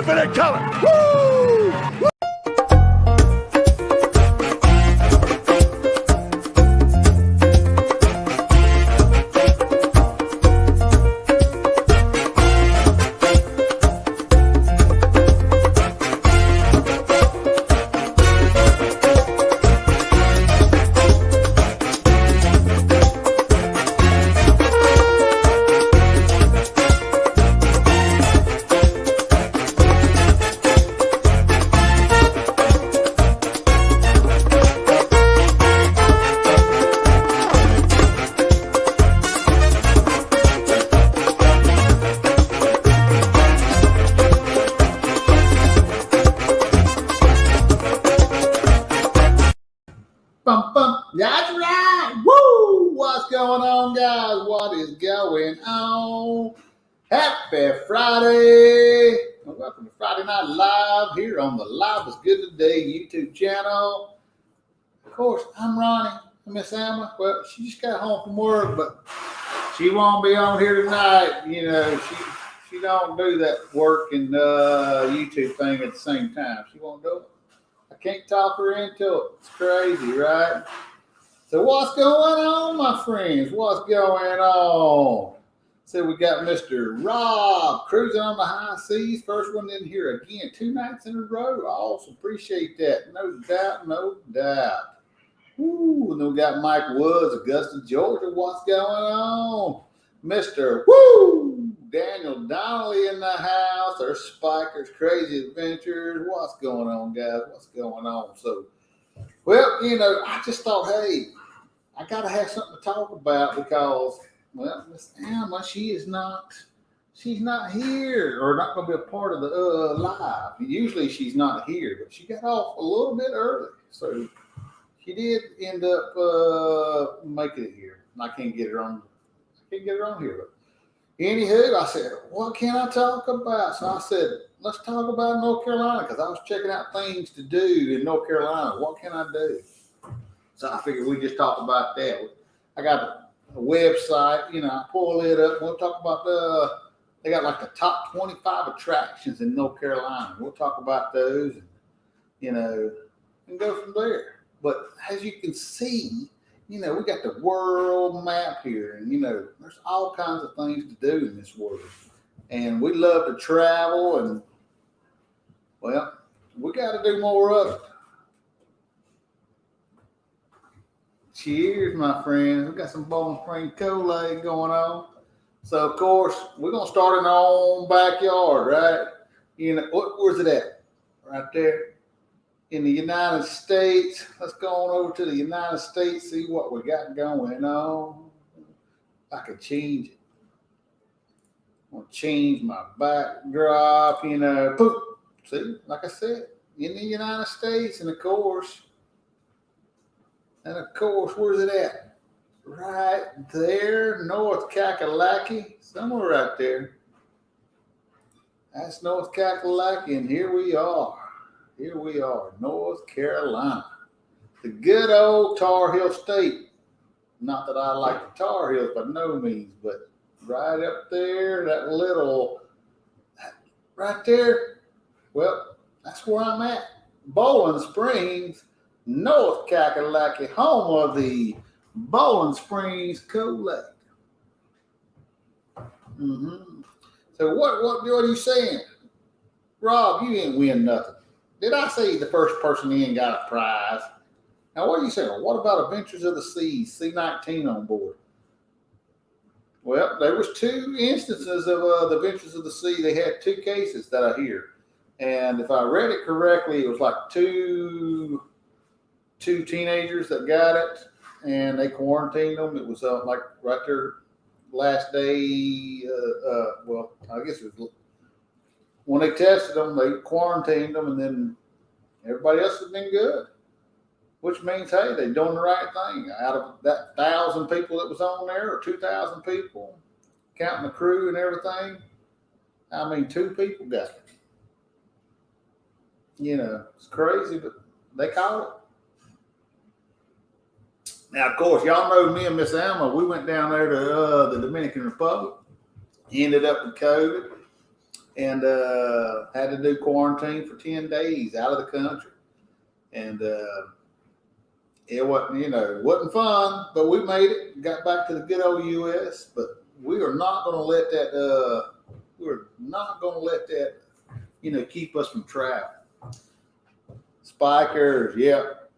infinite color. Woo! Bum, bum. That's right. Woo! What's going on, guys? What is going on? Happy Friday. And welcome to Friday Night Live here on the Live is Good Today YouTube channel. Of course, I'm Ronnie. Miss Emma. Well, she just got home from work, but she won't be on here tonight. You know, she don't do that work and YouTube thing at the same time. She won't do it. I can't talk her into it. It's crazy, right? So what's going on, my friends? What's going on? So we got Mr. Rob cruising on the high seas. First one in here again, 2 nights in a row. I also appreciate that. No doubt, no doubt. Woo, and then we got Mike Woods, Augusta, Georgia. What's going on? Mr. Woo, Daniel Donnelly in the house. There's Spikers, Crazy Adventures. What's going on, guys? What's going on? So, well, you know, I just thought, hey, I got to have something to talk about because, well, Miss Emma, she's not here or not going to be a part of the live. Usually she's not here, but she got off a little bit early. So she did end up making it here. I can't get her on here. But anywho, I said, what can I talk about? So I said, let's talk about North Carolina because I was checking out things to do in North Carolina. What can I do? So I figured we just talk about that. I got a website, you know, I pull it up. We'll talk about they got like the top 25 attractions in North Carolina. We'll talk about those and, you know, and go from there. But as you can see, you know, we got the world map here, and, you know, there's all kinds of things to do in this world. And we love to travel, and, well, we got to do more of it. Cheers, my friends. We got some Bowling Spring Kool-Aid going on. So, of course, we're going to start in our own backyard, right? You know, where's it at? Right there. In the United States. Let's go on over to the United States, see what we got going on. I could change it. I'm going to change my backdrop, you know. Boom. See, like I said, in the United States, and of course, where's it at? Right there, North Kakalaki, somewhere right there. That's North Kakalaki, and here we are. Here we are, North Carolina, the good old Tar Heel State. Not that I like the Tar Heels by no means, but right up there, right there, well, that's where I'm at. Bowling Springs, North Kakalaki, home of the Bowling Springs Kool-Aid. So what are you saying? Rob, you didn't win nothing. Did I say the first person in got a prize? Now, what are you saying? Well, what about Adventures of the Seas, C-19 on board? Well, there was 2 instances of the Adventures of the Sea. They had 2 cases that I hear. And if I read it correctly, it was like two teenagers that got it, and they quarantined them. It was like right there last day. Well, I guess it was when they tested them, they quarantined them, and then everybody else has been good, which means, hey, they're doing the right thing. Out of that 1,000 people that was on there, or 2,000 people, counting the crew and everything, I mean, 2 people got it. You know, it's crazy, but they caught it. Now, of course, y'all know me and Miss Alma. We went down there to the Dominican Republic. Ended up with COVID. and had to do quarantine for 10 days out of the country. And it wasn't fun, but we made it, got back to the good old U.S., but we are not going to let that, keep us from travel. Spikers, yep.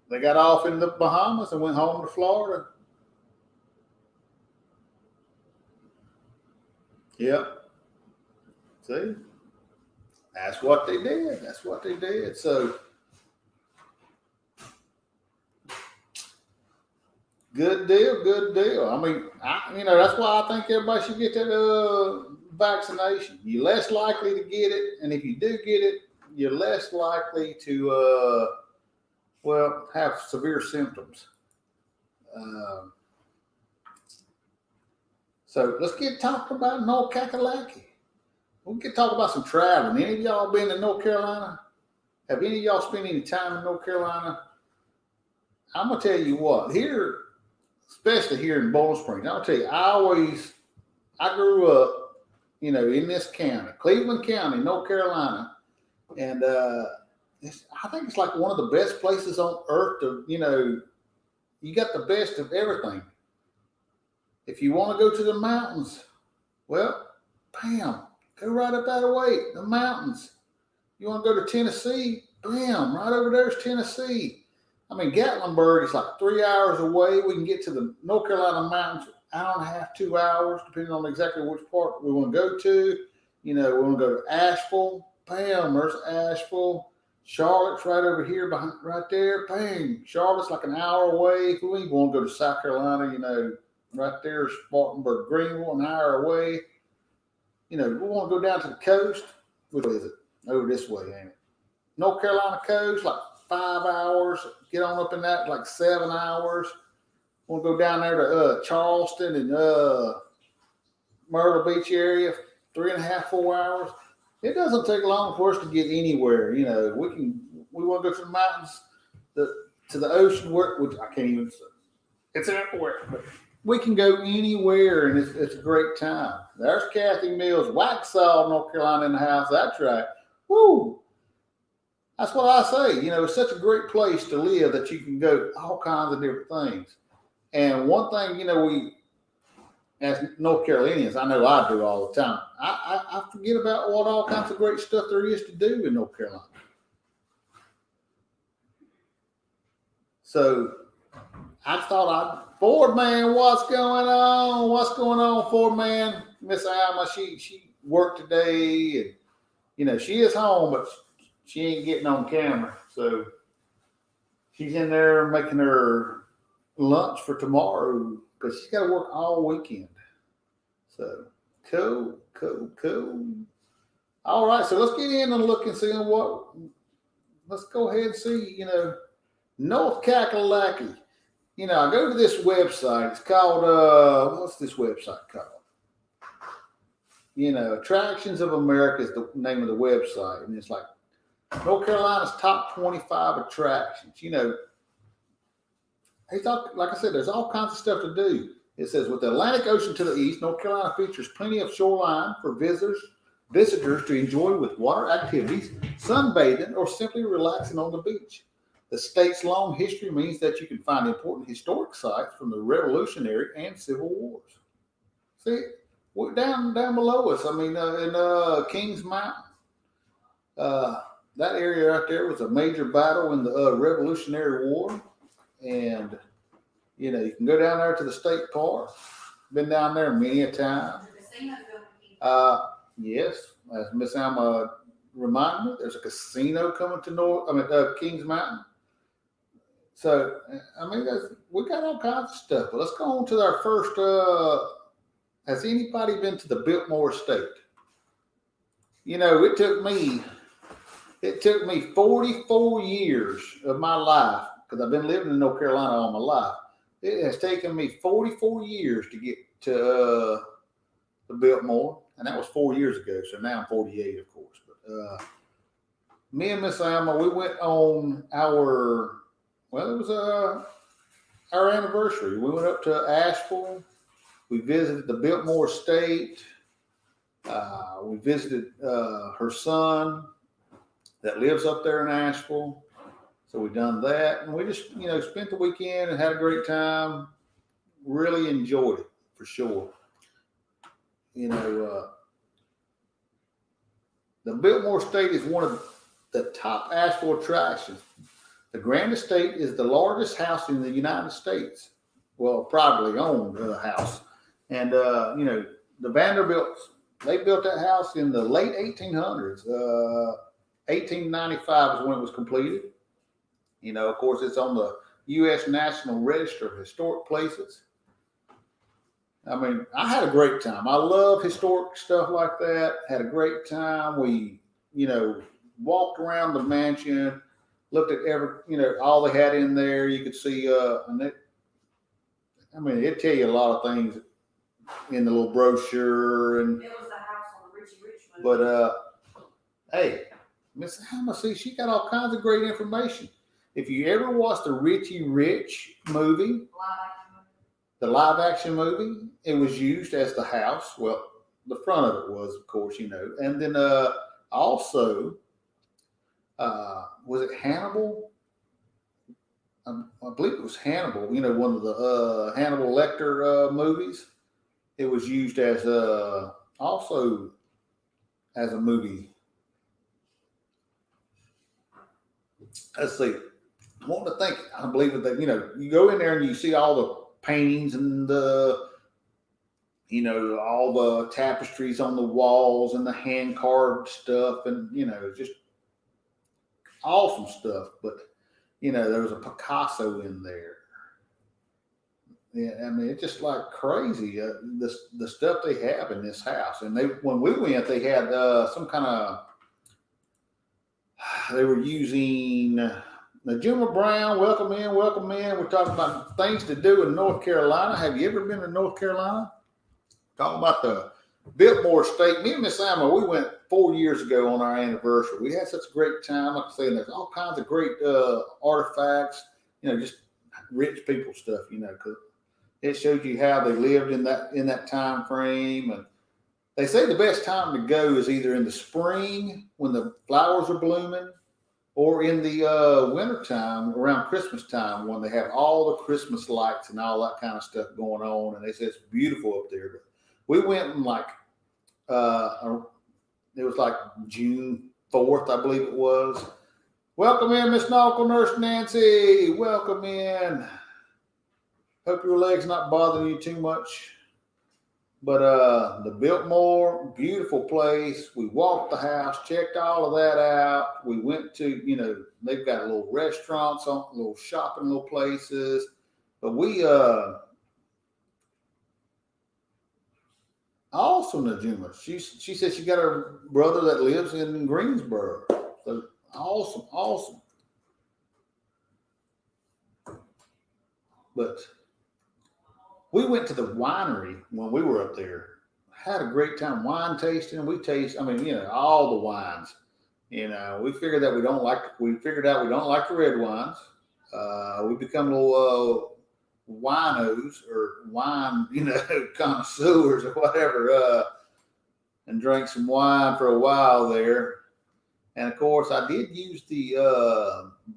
They got off in the Bahamas and went home to Florida. Yep. See? That's what they did. So, good deal. I mean, that's why I think everybody should get that vaccination. You're less likely to get it, and if you do get it, you're less likely to, have severe symptoms. So let's get talking about North Kakalaki. We can talk about some traveling. Any of y'all been to North Carolina? Have any of y'all spent any time in North Carolina? I'm going to tell you what, here, especially here in Bowling Springs, I'll tell you, I grew up, in this county, Cleveland County, North Carolina. And I think it's like one of the best places on earth to, you got the best of everything. If you want to go to the mountains, well, bam, go right up that way, the mountains. You want to go to Tennessee, bam, right over there is Tennessee. I mean, Gatlinburg is like 3 hours away. We can get to the North Carolina mountains, hour and a half, 2 hours, depending on exactly which part we want to go to. We want to go to Asheville, bam, there's Asheville. Charlotte's right over here, behind, right there, bang. Charlotte's like an hour away. If we even want to go to South Carolina, right there, Spartanburg, Greenville, an hour away. We want to go down to the coast. What is it? Over this way, ain't it? North Carolina coast, like 5 hours. Get on up in that, like 7 hours. Want to go down there to Charleston and Myrtle Beach area, 3.5, 4 hours. It doesn't take long for us to get anywhere. We want to go to the mountains, to the ocean, which I can't even say. It's everywhere, but we can go anywhere, and it's a great time. There's Kathy Mills, Waxhaw, North Carolina in the house. That's right. Woo! That's what I say. It's such a great place to live that you can go all kinds of different things. And one thing, we, as North Carolinians, I know I do all the time. I forget about what all kinds of great stuff there is to do in North Carolina. So I thought Ford man, what's going on? What's going on, Ford man? Miss Alma, she worked today, and she is home, but she ain't getting on camera. So she's in there making her lunch for tomorrow because she's got to work all weekend. So cool. All right, so let's get in and look and see what. Let's go ahead and see. North Kakalaki. I go to this website. It's called what's this website called? Attractions of America is the name of the website, and it's like North Carolina's top 25 attractions. Like I said, there's all kinds of stuff to do. It says, with the Atlantic Ocean to the east, North Carolina features plenty of shoreline for visitors to enjoy with water activities, sunbathing, or simply relaxing on the beach. The state's long history means that you can find important historic sites from the Revolutionary and Civil Wars. See, we're down below us. I mean, in Kings Mountain, that area right there was a major battle in the Revolutionary War. And, you can go down there to the state park. Been down there many a time. Yes, as Miss Alma reminded me, there's a casino coming to Kings Mountain. So, we got all kinds of stuff. But let's go on to our first. Has anybody been to the Biltmore Estate? It took me 44 years of my life, because I've been living in North Carolina all my life. It has taken me 44 years to get to the Biltmore, and that was 4 years ago. So now I'm 48, of course. But me and Miss Alma, we went on our anniversary. We went up to Asheville. We visited the Biltmore Estate. We visited her son that lives up there in Asheville. So we done that, and we just spent the weekend and had a great time. Really enjoyed it for sure. The Biltmore Estate is one of the top Asheville attractions. The Grand Estate is the largest house in the United States. Well, privately owned house. And, the Vanderbilts, they built that house in the late 1800s. 1895 is when it was completed. Of course, it's on the U.S. National Register of Historic Places. I mean, I had a great time. I love historic stuff like that. Had a great time. We, walked around the mansion, looked at all they had in there. You could see, it'd tell you a lot of things in the little brochure. And it was the house on the Richie Rich movie. But, hey, Miss Hammer, see, she got all kinds of great information. If you ever watched the Richie Rich movie, the live action movie, it was used as the house. Well, the front of it was, of course, And then also, was it Hannibal? I believe it was Hannibal. One of the Hannibal Lecter movies. It was used as also as a movie. Let's see. I want to think. I believe that you go in there and you see all the paintings and all the tapestries on the walls and the hand carved stuff and just awesome stuff. But there was a Picasso in there. Yeah, I mean, it's just like crazy. The stuff they have in this house, and when we went, they had some kind of. They were using Najuma Brown. Welcome in, welcome in. We're talking about things to do in North Carolina. Have you ever been to North Carolina? Talking about the Biltmore Estate. Me and Miss Amma, we went 4 years ago on our anniversary. We had such a great time. Like I say, there's all kinds of great artifacts. Just rich people stuff. Because it shows you how they lived in that time frame. And they say the best time to go is either in the spring when the flowers are blooming, or in the wintertime around Christmas time when they have all the Christmas lights and all that kind of stuff going on. And they say it's beautiful up there. But we went in it was like June 4th, I believe it was. Welcome in, Miss Nautical Nurse Nancy. Welcome in. Hope your leg's not bothering you too much. But the Biltmore, beautiful place. We walked the house, checked all of that out. We went to, they've got little restaurants, little shopping, little places. But we, awesome, Najuma. She said she got her brother that lives in Greensboro. So awesome. But we went to the winery when we were up there. Had a great time wine tasting. We all the wines. We figured out we don't like the red wines. We become little winos or wine, connoisseurs or whatever, and drank some wine for a while there. And of course, I did use the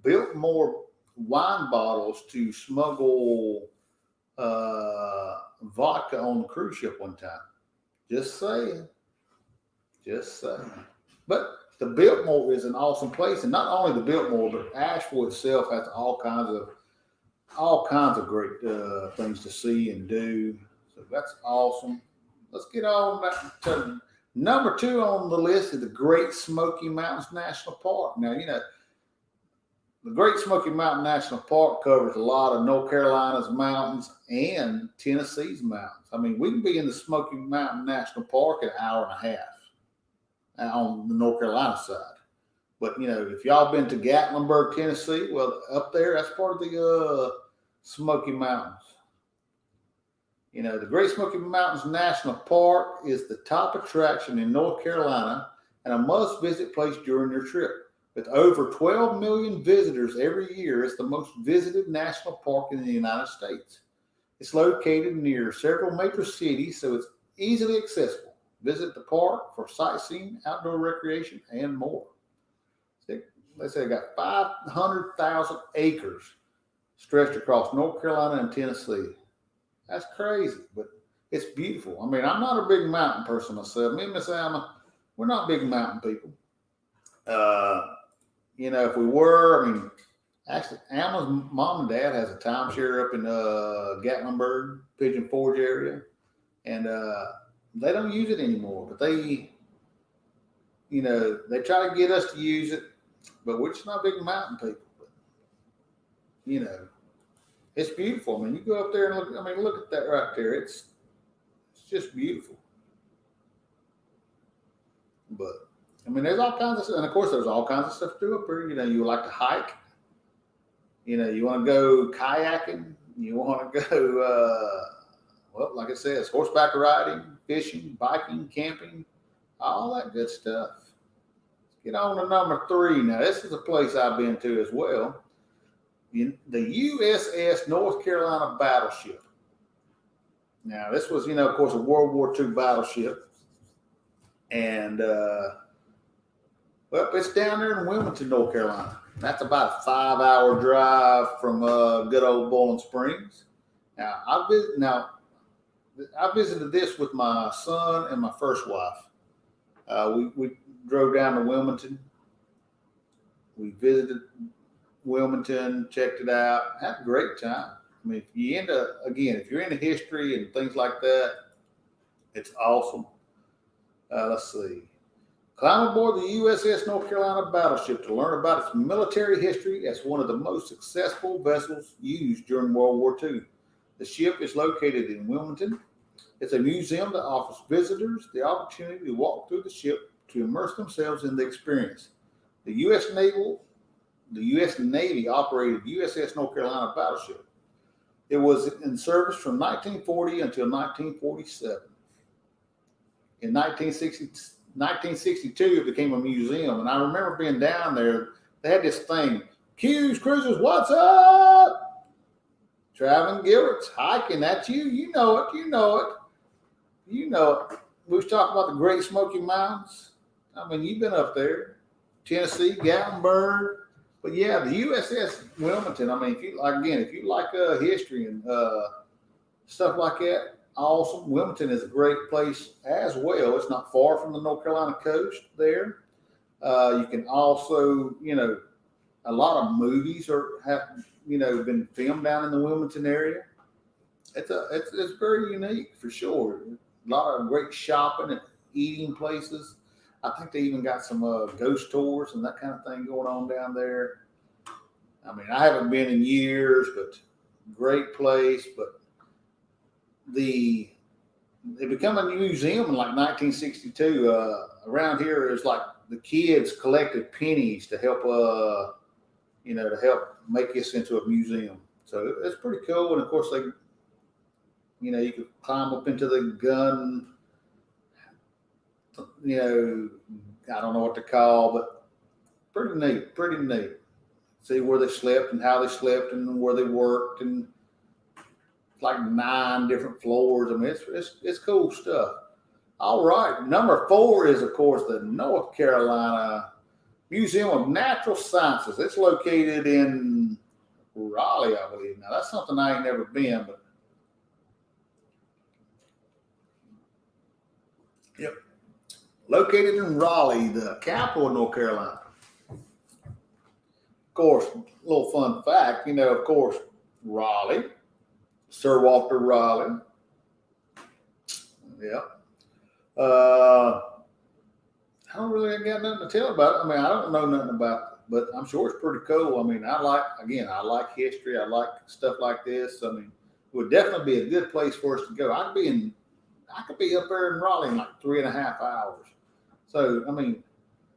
Biltmore wine bottles to smuggle vodka on the cruise ship one time. Just saying. But the Biltmore is an awesome place, and not only the Biltmore, but Asheville itself has all kinds of great things to see and do. So that's awesome. Let's get on back to number 2 on the list is the Great Smoky Mountains National Park. Now, the Great Smoky Mountain National Park covers a lot of North Carolina's mountains and Tennessee's mountains. I mean, we can be in the Smoky Mountain National Park in an hour and a half on the North Carolina side. But, if y'all been to Gatlinburg, Tennessee, well, up there, that's part of the Smoky Mountains. The Great Smoky Mountains National Park is the top attraction in North Carolina and a must-visit place during your trip. With over 12 million visitors every year, it's the most visited national park in the United States. It's located near several major cities, so it's easily accessible. Visit the park for sightseeing, outdoor recreation, and more. They say they got 500,000 acres stretched across North Carolina and Tennessee. That's crazy, but it's beautiful. I mean, I'm not a big mountain person myself. Me and Miss Alma, we're not big mountain people. If we were, I mean, actually, Alma's mom and dad has a timeshare up in Gatlinburg, Pigeon Forge area, and they don't use it anymore. But they try to get us to use it, but we're just not big mountain people. But, it's beautiful. I mean, you go up there and look. I mean, look at that right there. It's just beautiful. But I mean, there's all kinds of stuff, and of course, there's all kinds of stuff to do up here. You like to hike. You want to go kayaking. You want to go, like it says, horseback riding, fishing, biking, camping, all that good stuff. Let's get on to number 3. Now, this is a place I've been to as well. The USS North Carolina battleship. Now, this was, of course, a World War II battleship. And, it's down there in Wilmington, North Carolina. That's about a 5-hour drive from good old Bowling Springs. Now, I visited this with my son and my first wife. We drove down to Wilmington. We visited Wilmington, checked it out, had a great time. I mean, if you're into history and things like that, it's awesome. Let's see. Climb aboard the USS North Carolina battleship to learn about its military history as one of the most successful vessels used during World War II. The ship is located in Wilmington. It's a museum that offers visitors the opportunity to walk through the ship to immerse themselves in the experience. The U.S. Navy operated USS North Carolina battleship. It was in service from 1940 until 1947. In 1962, it became a museum, and I remember being down there. They had this thing, Q's Cruisers, what's up? Traveling Gilbert's hiking, that's you. You know it. We was talking about the Great Smoky Mountains. I mean, you've been up there. Tennessee, Gatlinburg. But yeah, the USS Wilmington, I mean, if you like history and stuff like that, awesome. Wilmington is a great place as well. It's not far from the North Carolina coast there. You can also, a lot of movies have been filmed down in the Wilmington area. It's very unique for sure. A lot of great shopping and eating places. I think they even got some ghost tours and that kind of thing going on down there. I mean, I haven't been in years, but great place. But it became a museum in like 1962. Around here, it's like the kids collected pennies to help, to help make this into a museum. So it's pretty cool. And of course, you could climb up into the gun. I don't know what to call, but pretty neat. See where they slept and how they slept and where they worked, and like 9 different floors. I mean, it's cool stuff. All right, number 4 is, of course, the North Carolina Museum of Natural Sciences. It's located in Raleigh, I believe. Now, that's something I ain't never been, but yep. Located in Raleigh, the capital of North Carolina. Of course, a little fun fact, of course, Raleigh, Sir Walter Raleigh. Yeah. I don't really got nothing to tell about it. I mean, I don't know nothing about it, but I'm sure it's pretty cool. I mean, I like history. I like stuff like this. I mean, it would definitely be a good place for us to go. I could be up there in Raleigh in like 3.5 hours. So, I mean,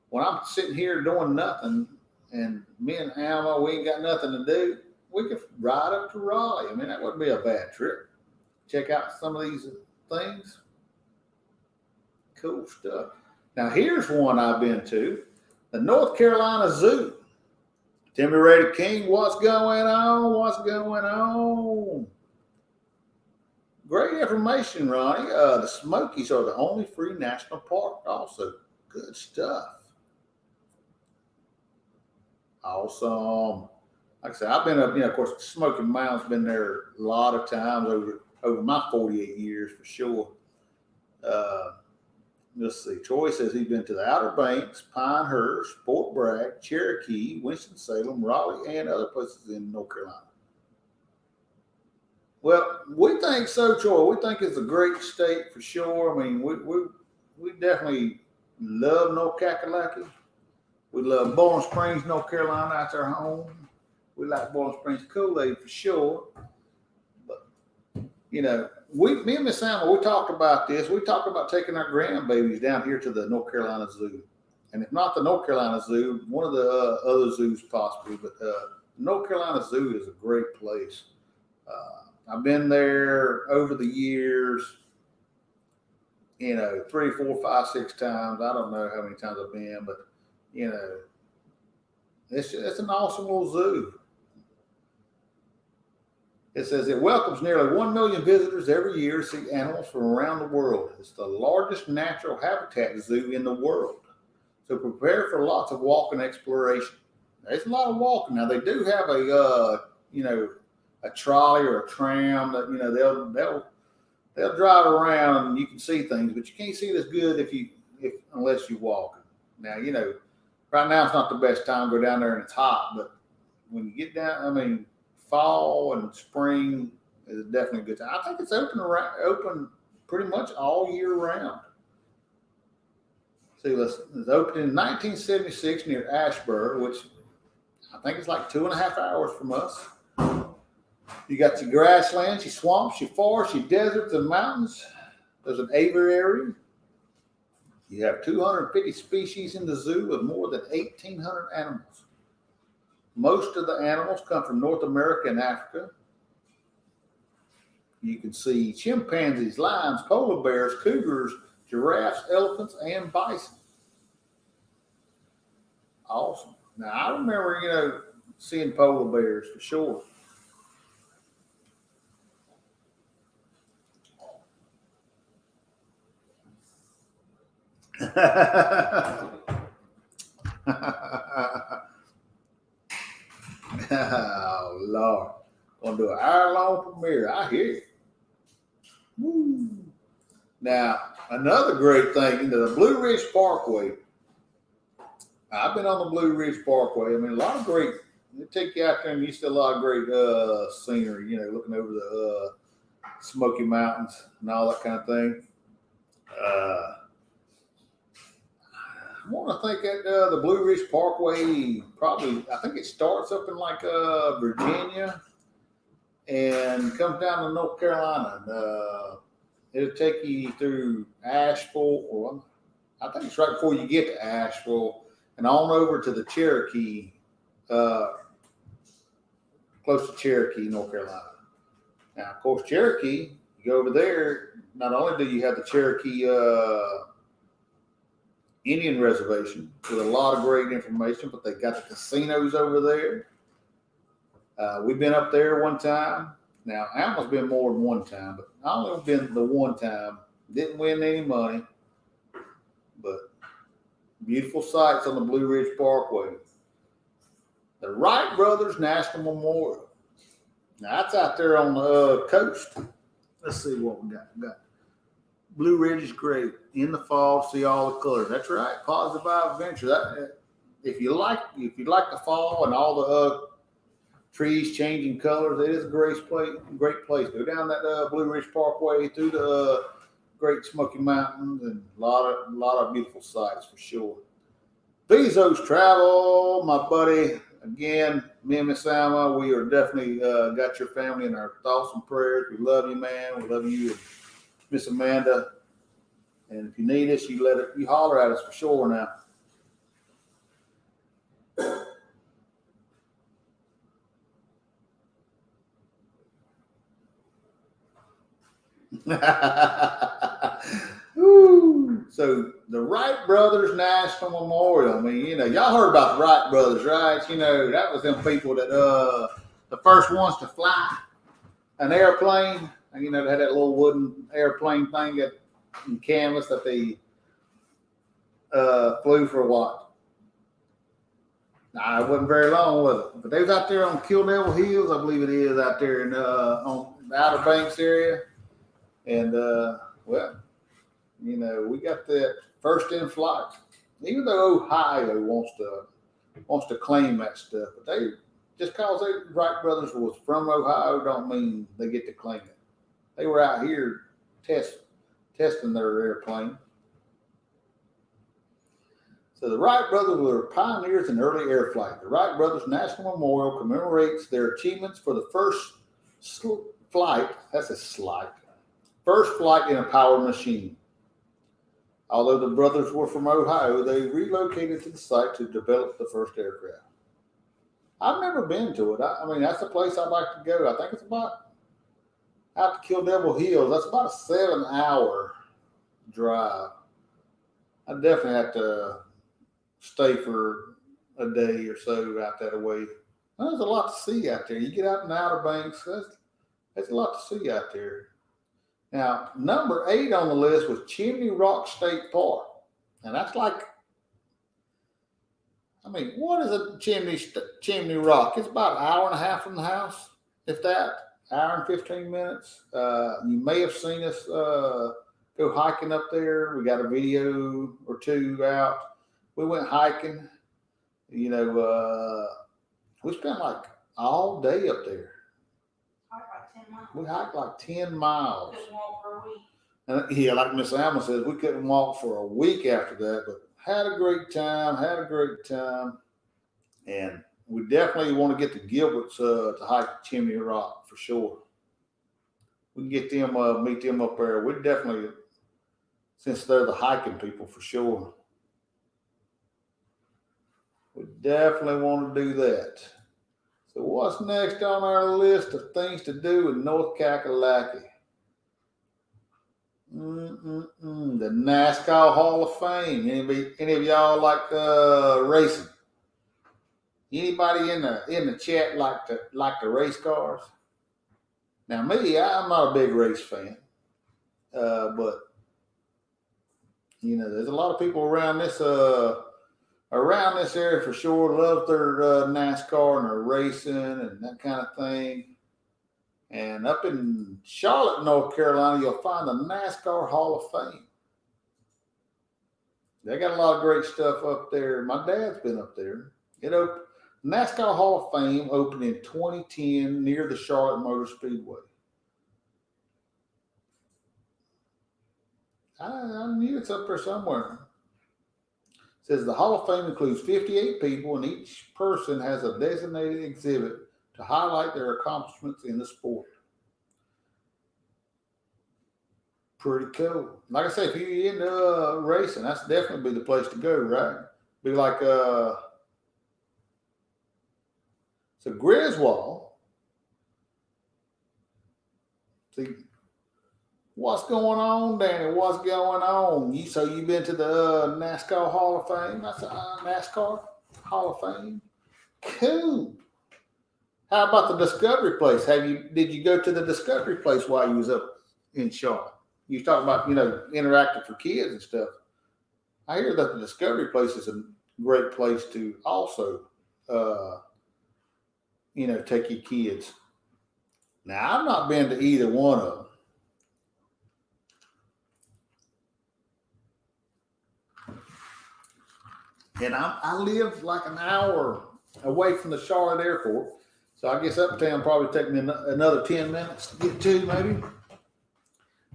when I'm sitting here doing nothing and me and Alma, we ain't got nothing to do, we could ride up to Raleigh. I mean, that wouldn't be a bad trip. Check out some of these things. Cool stuff. Now, here's one I've been to, the North Carolina Zoo. Tell me, Raider King, what's going on? great information, Ronnie. The Smokies are the only free national park. Also, good stuff. Awesome. Like I said, I've been up. Of course, Smoky Mountain's been there a lot of times over my 48 years for sure. Let's see. Troy says he's been to the Outer Banks, Pinehurst, Fort Bragg, Cherokee, Winston-Salem, Raleigh, and other places in North Carolina. Well, we think so, Troy. We think it's a great state for sure. I mean, we definitely love North Kakalaki. We love Bowling Springs, North Carolina. That's our home. We like Bowling Springs Kool-Aid for sure. But, me and Miss Alma, we talked about this. We talked about taking our grandbabies down here to the North Carolina Zoo. And if not the North Carolina Zoo, one of the other zoos possibly. But the North Carolina Zoo is a great place. I've been there over the years, 3, 4, 5, 6 times. I don't know how many times I've been, but, it's an awesome little zoo. It says it welcomes nearly 1 million visitors every year to see animals from around the world. It's the largest natural habitat zoo in the world. So prepare for lots of walking exploration. There's a lot of walking. Now they do have a trolley or a tram that they'll drive around and you can see things, but you can't see it as good unless you're walking. Now right now it's not the best time to go down there and it's hot, but when you get down, fall and spring is definitely a good time. I think it's open pretty much all year round. See, it's opened in 1976 near Ashburn, which I think it's like 2.5 hours from us. You got your grasslands, your swamps, your forests, your deserts, and mountains. There's an aviary. You have 250 species in the zoo with more than 1,800 animals. Most of the animals come from North America and Africa. You can see chimpanzees, lions, polar bears, cougars, giraffes, elephants, and bison. Awesome. Now, I remember, seeing polar bears for sure. Oh, Lord. Gonna do an hour-long premiere. I hear you. Woo. Now, another great thing, the Blue Ridge Parkway. I've been on the Blue Ridge Parkway. A lot of great, they take you out there and you see a lot of great scenery, looking over the Smoky Mountains and all that kind of thing. I want to think that the Blue Ridge Parkway I think it starts up in Virginia and comes down to North Carolina. It'll take you through Asheville, or I think it's right before you get to Asheville, and on over to the Cherokee, close to Cherokee, North Carolina. Now, of course, Cherokee, you go over there, not only do you have the Cherokee Indian reservation with a lot of great information, but they got the casinos over there. We've been up there one time. Now, Alma's been more than one time, but I only been the one time. Didn't win any money, but beautiful sights on the Blue Ridge Parkway. The Wright Brothers National Memorial. Now, that's out there on the coast. Let's see what we got. Blue Ridge is great. In the fall, see all the colors. That's right. Positive adventure. If you like the fall and all the trees changing colors, it is a great place. Go down that Blue Ridge Parkway through the Great Smoky Mountains, and a lot of beautiful sights for sure. Bezos Travel, my buddy. Again, me and Miss Alma, we are definitely got your family in our thoughts and prayers. We love you, man. We love you, and Miss Amanda. And if you need us, you holler at us for sure now. So the Wright Brothers National Memorial. Y'all heard about the Wright Brothers, right? That was them people that the first ones to fly an airplane. And, they had that little wooden airplane thing in canvas that they flew for a while. Nah, it wasn't very long, was it? But they was out there on Kill Devil Hills, I believe it is, out there in on the Outer Banks area. And well, we got that first in flight. Even though Ohio wants to claim that stuff, but they just because the Wright brothers was from Ohio don't mean they get to claim it. They were out here testing their airplane. So the Wright brothers were pioneers in early air flight. The Wright Brothers National Memorial commemorates their achievements for the first flight. That's a slight. First flight in a powered machine. Although the brothers were from Ohio, they relocated to the site to develop the first aircraft. I've never been to it. I mean, that's the place I'd like to go. I think it's about out to Kill Devil Hills. That's about a 7-hour drive. I definitely have to stay for a day or so out that way. There's a lot to see out there. You get out in the Outer Banks, there's a lot to see out there. Now, number 8 on the list was Chimney Rock State Park. And that's like, what is a Chimney Rock? It's about an hour and a half from the house, if that, hour and 15 minutes. You may have seen us go hiking up there. We got a video or two out. We went hiking. We spent like all day up there. Like 10 miles. We hiked like 10 miles. Couldn't walk for a week. And yeah, like Miss Alma says, we couldn't walk for a week after that, but had a great time. And we definitely want to get to Gilbert's to hike Chimney Rock for sure. We can get them, meet them up there. We definitely, since they're the hiking people for sure. We definitely want to do that. So what's next on our list of things to do in North Kakalaki? The NASCAR Hall of Fame. Any of y'all like racing? Anybody in the chat like the race cars? Now me, I'm not a big race fan, but there's a lot of people around this area for sure love their NASCAR and their racing and that kind of thing. And up in Charlotte, North Carolina, you'll find the NASCAR Hall of Fame. They got a lot of great stuff up there. My dad's been up there. NASCAR Hall of Fame opened in 2010 near the Charlotte Motor Speedway. I knew it's up there somewhere. It says the Hall of Fame includes 58 people, and each person has a designated exhibit to highlight their accomplishments in the sport. Pretty cool. Like I say, if you're into racing, that's definitely be the place to go, right? Be like so Griswold. See what's going on, Danny? What's going on? So you've been to the NASCAR Hall of Fame? That's NASCAR Hall of Fame. Cool. How about the Discovery Place? Did you go to the Discovery Place while you was up in Charlotte? You talking about, interactive for kids and stuff. I hear that the Discovery Place is a great place to also, take your kids. Now, I've not been to either one of them. And I live like an hour away from the Charlotte airport. So I guess uptown probably take me another 10 minutes to get to, maybe.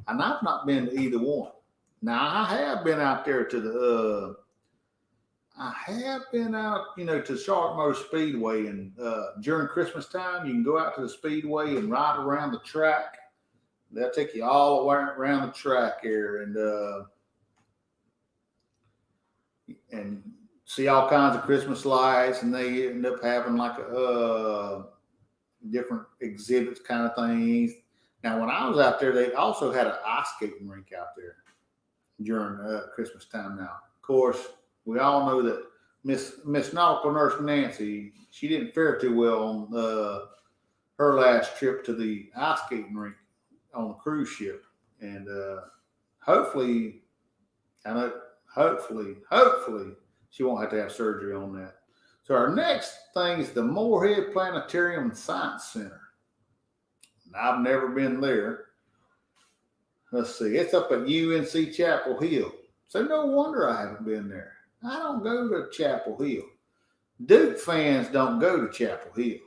And I've not been to either one. Now, I have been out there to to Charlotte Motor Speedway. And during Christmas time, you can go out to the Speedway and ride around the track. They'll take you all the way around the track here and see all kinds of Christmas lights, and they end up having like different exhibits kind of things. Now, when I was out there, they also had an ice skating rink out there during Christmas time. Now, of course, we all know that Miss Nautical Nurse Nancy, she didn't fare too well on her last trip to the ice skating rink on a cruise ship, and hopefully, I know, hopefully, she won't have to have surgery on that. So our next thing is the Moorhead Planetarium and Science Center. And I've never been there. Let's see, it's up at UNC Chapel Hill. So no wonder I haven't been there. I don't go to Chapel Hill. Duke fans don't go to Chapel Hill.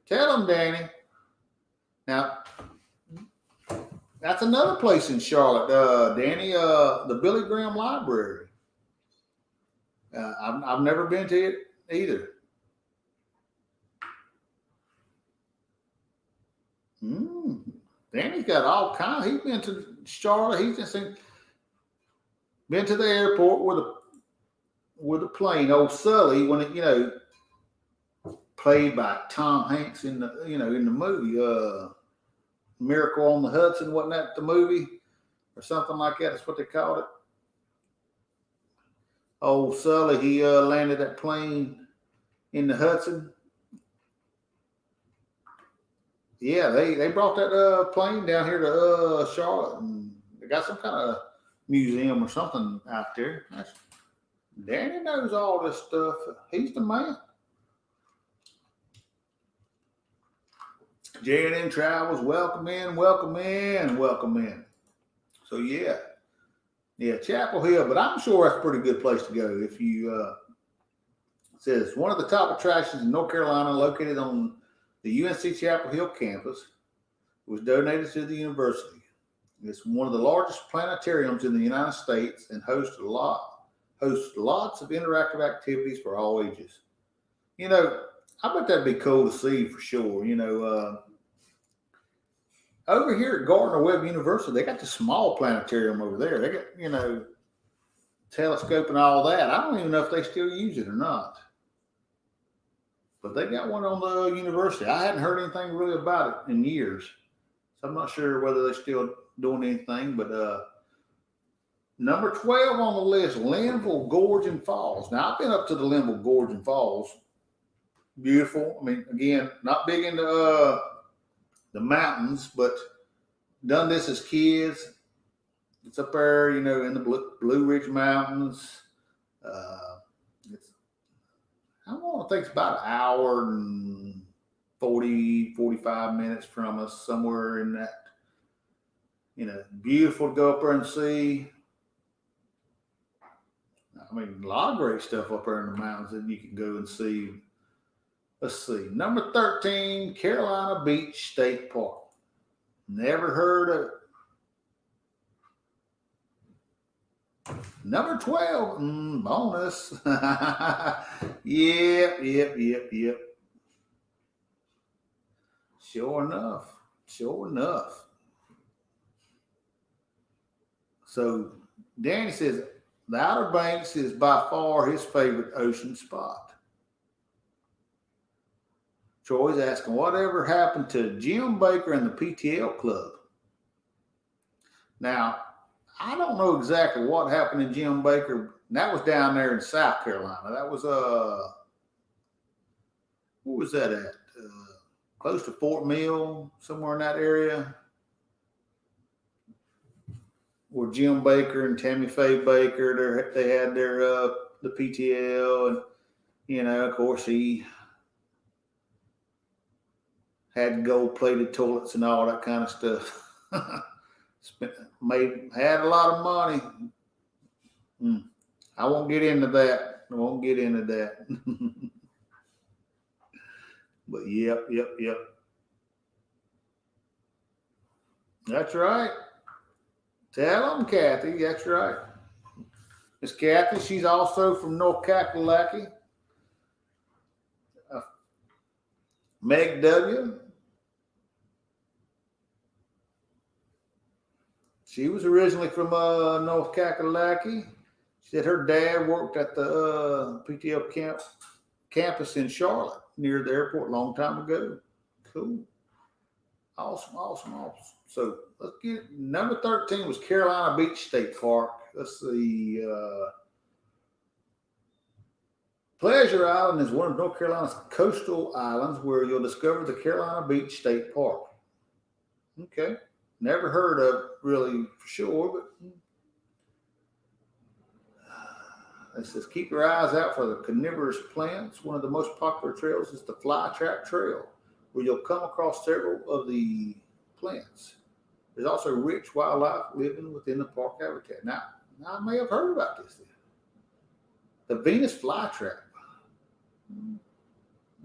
Tell them, Danny. Now, that's another place in Charlotte, Danny, the Billy Graham Library. I've never been to it either. Danny's got all kinds. He's been to Charlotte. He's just been to the airport with a plane. Old Sully, when it played by Tom Hanks in the movie Miracle on the Hudson, wasn't that the movie or something like that? That's what they called it. Old Sully, he landed that plane in the Hudson. Yeah, they brought that plane down here to Charlotte, and they got some kind of museum or something out there. Danny knows all this stuff. He's the man. J&N Travels, welcome in. So yeah, Chapel Hill, but I'm sure that's a pretty good place to go. If you it says one of the top attractions in North Carolina, located on the UNC Chapel Hill campus, was donated to the university. It's one of the largest planetariums in the United States and hosts lots of interactive activities for all ages. I bet that'd be cool to see for sure. Over here at Gardner-Webb University, they got the small planetarium over there. They got, telescope and all that. I don't even know if they still use it or not. But they got one on the university. I hadn't heard anything really about it in years. So I'm not sure whether they're still doing anything. But number 12 on the list, Linville Gorge and Falls. Now, I've been up to the Linville Gorge and Falls. Beautiful. I mean, again, not big into the mountains, but done this as kids. It's up there, in the Blue Ridge Mountains. I think it's about an hour and 45 minutes from us, somewhere in that. Beautiful to go up there and see. I mean, a lot of great stuff up there in the mountains that you can go and see. Let's see. Number 13, Carolina Beach State Park. Never heard of it. Number 12, bonus. Yep. Sure enough. So Danny says the Outer Banks is by far his favorite ocean spot. Troy's asking, whatever happened to Jim Baker and the PTL Club? Now, I don't know exactly what happened to Jim Baker. That was down there in South Carolina. That was where was that at? Close to Fort Mill, somewhere in that area, where Jim Baker and Tammy Faye Baker, they had their the PTL, and of course he had gold-plated toilets and all that kind of stuff. Had a lot of money. I won't get into that. But yep. That's right. Tell them, Kathy. That's right. Miss Kathy, she's also from North Kakalaki. Meg W. She was originally from North Kakalaki. She said her dad worked at the PTL campus in Charlotte near the airport a long time ago. Cool. Awesome. So let's get number 13 was Carolina Beach State Park. Let's see. Pleasure Island is one of North Carolina's coastal islands where you'll discover the Carolina Beach State Park. Okay. Never heard of it really for sure, but it says keep your eyes out for the carnivorous plants. One of the most popular trails is the Fly Trap Trail, where you'll come across several of the plants. There's also rich wildlife living within the park habitat. Now I may have heard about this then. The Venus flytrap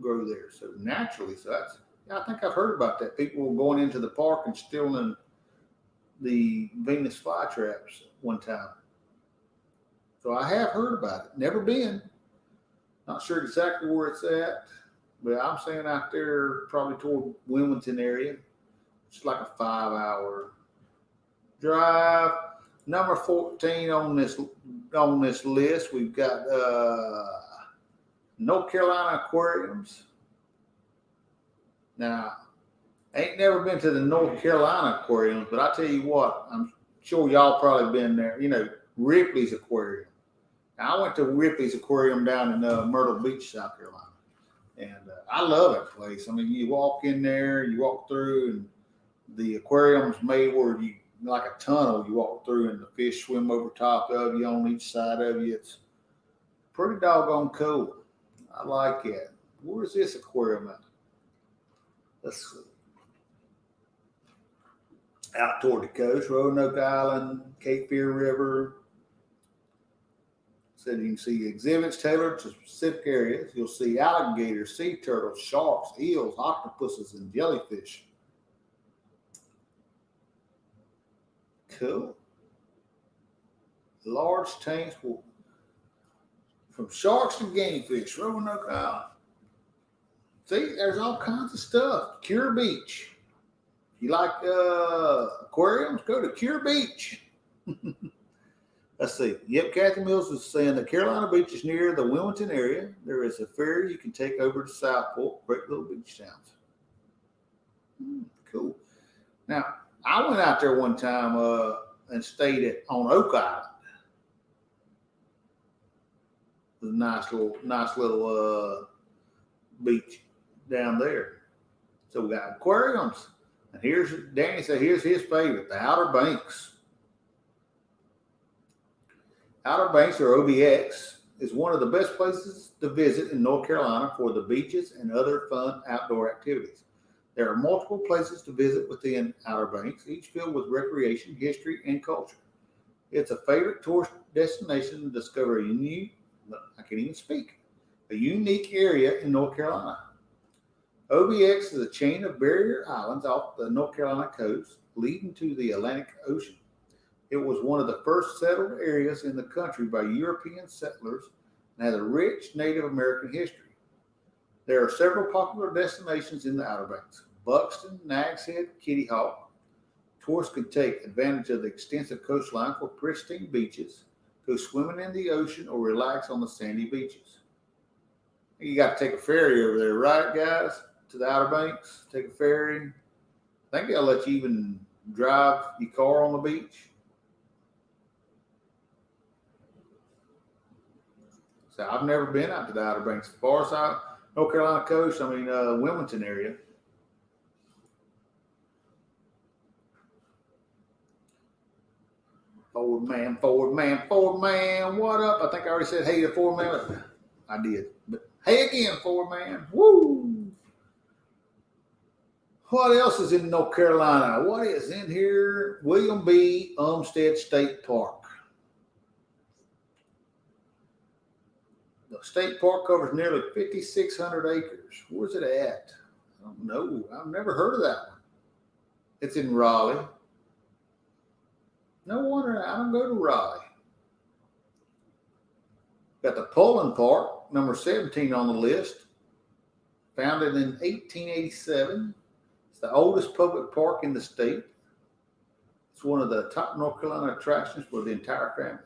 grow there, so naturally. So that's, yeah, I think I've heard about that. People were going into the park and stealing the Venus flytraps one time. So I have heard about it. Never been. Not sure exactly where it's at, but I'm saying out there probably toward Wilmington area. It's like a 5-hour drive. Number 14 on this list, we've got North Carolina aquariums. Now, I ain't never been to the North Carolina aquariums, but I tell you what, I'm sure y'all probably been there. You know, Ripley's Aquarium. Now, I went to Ripley's Aquarium down in Myrtle Beach, South Carolina, and I love that place. I mean, you walk in there, you walk through, and the aquarium's made where you, like a tunnel, you walk through, and the fish swim over top of you on each side of you. It's pretty doggone cool. I like it. Where's this aquarium at? Let's see. Out toward the coast, Roanoke Island, Cape Fear River. Said you can see exhibits tailored to specific areas. You'll see alligators, sea turtles, sharks, eels, octopuses, and jellyfish. Cool. Large tanks from sharks to guineafish, Roanoke Island. See, there's all kinds of stuff. Cure Beach. If you like aquariums, go to Cure Beach. Let's see. Yep, Kathy Mills is saying the Carolina Beach is near the Wilmington area. There is a ferry you can take over to Southport. Great little beach towns. Cool. Now, I went out there one time and stayed on Oak Island. It was a nice little beach down there. So we got aquariums. And Danny said, here's his favorite, the Outer Banks. Outer Banks, or OBX, is one of the best places to visit in North Carolina for the beaches and other fun outdoor activities. There are multiple places to visit within Outer Banks, each filled with recreation, history, and culture. It's a favorite tourist destination to discover a unique area in North Carolina. OBX is a chain of barrier islands off the North Carolina coast leading to the Atlantic Ocean. It was one of the first settled areas in the country by European settlers and has a rich Native American history. There are several popular destinations in the Outer Banks: Buxton, Nags Head, Kitty Hawk. Tourists can take advantage of the extensive coastline for pristine beaches, go swimming in the ocean, or relax on the sandy beaches. You got to take a ferry over there, right, guys? To the Outer Banks, take a ferry. I think they'll let you even drive your car on the beach. So I've never been out to the Outer Banks. As far as North Carolina coast, Wilmington area. Forward man, what up? I think I already said hey to Forward Man. I did. But hey again, Forward Man. Woo! What else is in North Carolina? What is in here? William B. Umstead State Park. The state park covers nearly 5,600 acres. Where's it at? I don't know. I've never heard of that one. It's in Raleigh. No wonder I don't go to Raleigh. Got the Poland Park, number 17 on the list. Founded in 1887. It's the oldest public park in the state. It's one of the top North Carolina attractions for the entire family.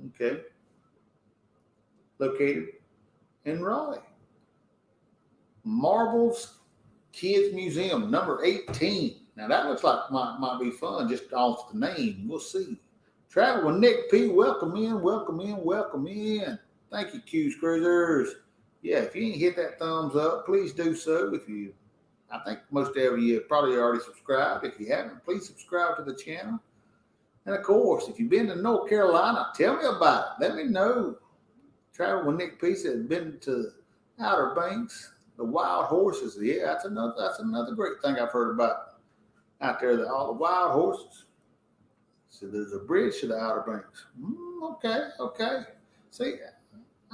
Okay. Located in Raleigh. Marbles Kids Museum, number 18. Now that looks like might be fun just off the name. We'll see. Travel with Nick P. Welcome in. Thank you, Q's Cruisers. Yeah, if you ain't hit that thumbs up, please do so. If you I think most of you have probably already subscribed. If you haven't, please subscribe to the channel. And of course, if you've been to North Carolina, tell me about it. Let me know. Travel with Nick Peace has been to Outer Banks, the wild horses. Yeah, that's another great thing I've heard about out there. All the wild horses. So there's a bridge to the Outer Banks. Okay. See,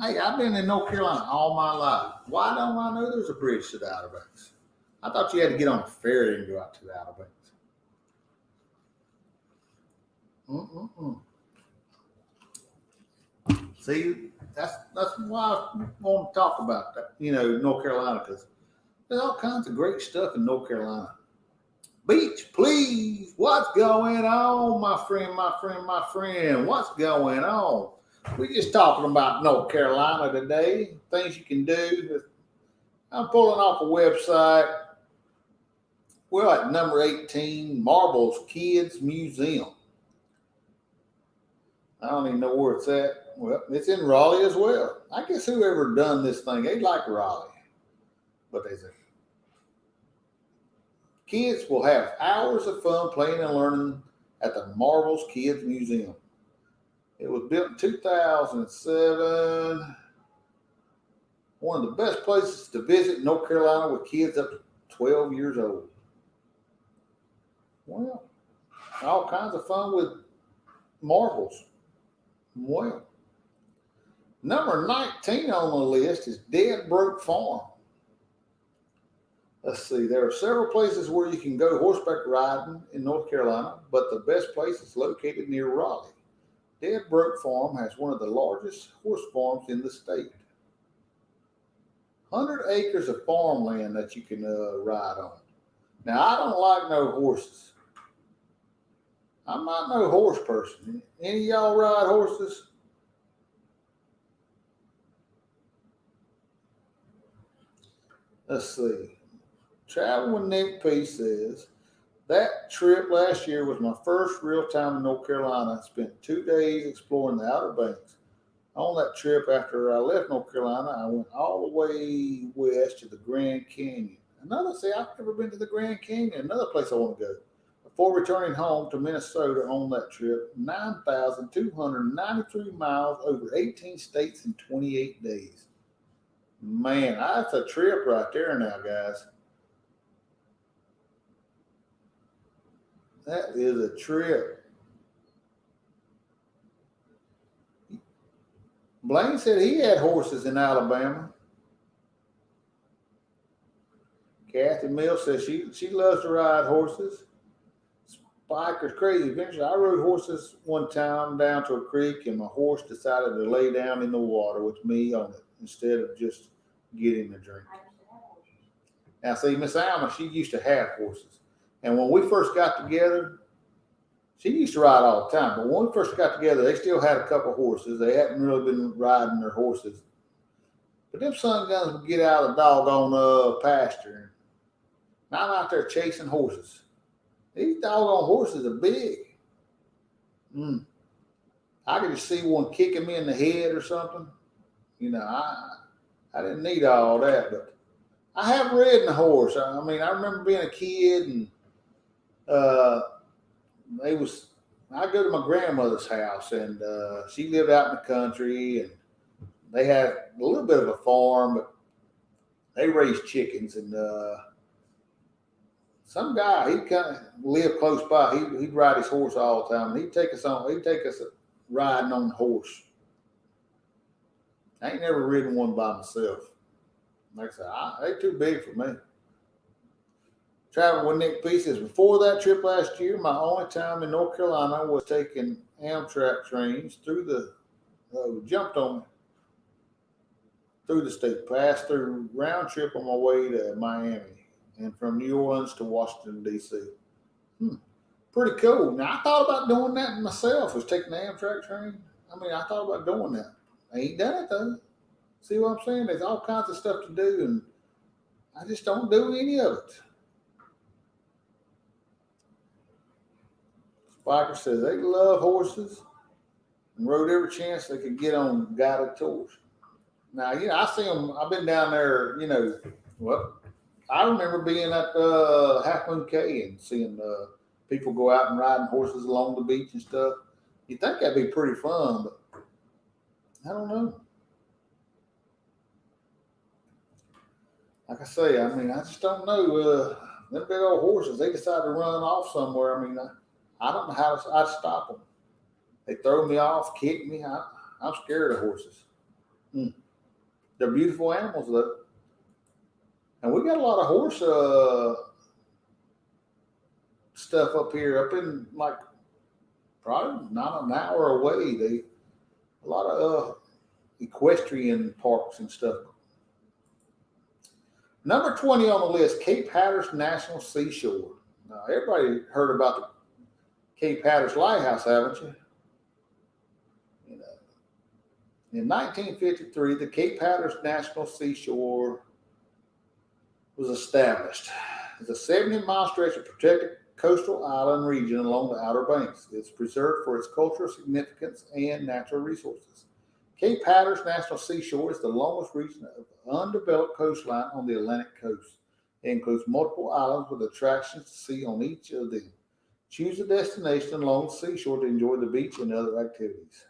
hey, I've been in North Carolina all my life. Why don't I know there's a bridge to the Outer Banks? I thought you had to get on a ferry and go out to the Outer Banks. See, that's why I want to talk about that. North Carolina, because there's all kinds of great stuff in North Carolina. Beach, please. What's going on, my friend? What's going on? We're just talking about North Carolina today. Things you can do. I'm pulling off a website. We're at number 18, Marbles Kids Museum. I don't even know where it's at. Well, it's in Raleigh as well. I guess whoever done this thing, they like Raleigh. But they say, kids will have hours of fun playing and learning at the Marbles Kids Museum. It was built in 2007. One of the best places to visit in North Carolina with kids up to 12 years old. Well, all kinds of fun with marbles. Well, number 19 on the list is Dead Broke Farm. Let's see, there are several places where you can go horseback riding in North Carolina, but the best place is located near Raleigh. Dead Broke Farm has one of the largest horse farms in the state. 100 acres of farmland that you can ride on. Now, I don't like no horses. I'm not no horse person. Any of y'all ride horses? Let's see. Travel with Nick P says, that trip last year was my first real time in North Carolina. I spent 2 days exploring the Outer Banks. On that trip, after I left North Carolina, I went all the way west to the Grand Canyon. I've never been to the Grand Canyon. Another place I want to go. Before returning home to Minnesota on that trip, 9,293 miles over 18 states in 28 days. Man, that's a trip right there now, guys. That is a trip. Blaine said he had horses in Alabama. Kathy Mills says she loves to ride horses. Spiker's Crazy Adventures. I rode horses one time down to a creek, and my horse decided to lay down in the water with me on it instead of just getting a drink. Now, see, Miss Alma, she used to have horses. And when we first got together, she used to ride all the time. But when we first got together, they still had a couple of horses. They hadn't really been riding their horses. But them son guns would get out of the doggone pasture. And I'm out there chasing horses. These doggone horses are big. I could just see one kicking me in the head or something. I didn't need all that, but I have ridden a horse. I remember being a kid, and I go to my grandmother's house, and she lived out in the country, and they had a little bit of a farm, but they raised chickens, and some guy, he kind of lived close by. He'd ride his horse all the time. And he'd take us riding on the horse. I ain't never ridden one by myself. Like I said, they too big for me. Traveling with Nick P says, before that trip last year, my only time in North Carolina was taking Amtrak trains jumped on me through the state, passed through round trip on my way to Miami, and from New Orleans to Washington, D.C. Pretty cool. Now, I thought about doing that myself, was taking the Amtrak train. I thought about doing that. I ain't done it, though. See what I'm saying? There's all kinds of stuff to do, and I just don't do any of it. Spiker says they love horses and rode every chance they could get on guided tours. Now, I see them. I've been down there, I remember being at Half Moon Cay and seeing people go out and riding horses along the beach and stuff. You think that'd be pretty fun, but I don't know. Like I say, I mean, I just don't know. Them big old horses, they decide to run off somewhere. I mean, I don't know how I'd stop them. They throw me off, kick me. I'm scared of horses. Mm. They're beautiful animals, though. And we got a lot of horse stuff up here, up in like probably not an hour away. A lot of equestrian parks and stuff. Number 20 on the list, Cape Hatteras National Seashore. Now, everybody heard about the Cape Hatteras Lighthouse, haven't you? In 1953, the Cape Hatteras National Seashore was established. It's a 70-mile stretch of protected coastal island region along the Outer Banks. It's preserved for its cultural significance and natural resources. Cape Hatteras National Seashore is the longest region of undeveloped coastline on the Atlantic coast. It includes multiple islands with attractions to see on each of them. Choose a destination along the seashore to enjoy the beach and other activities.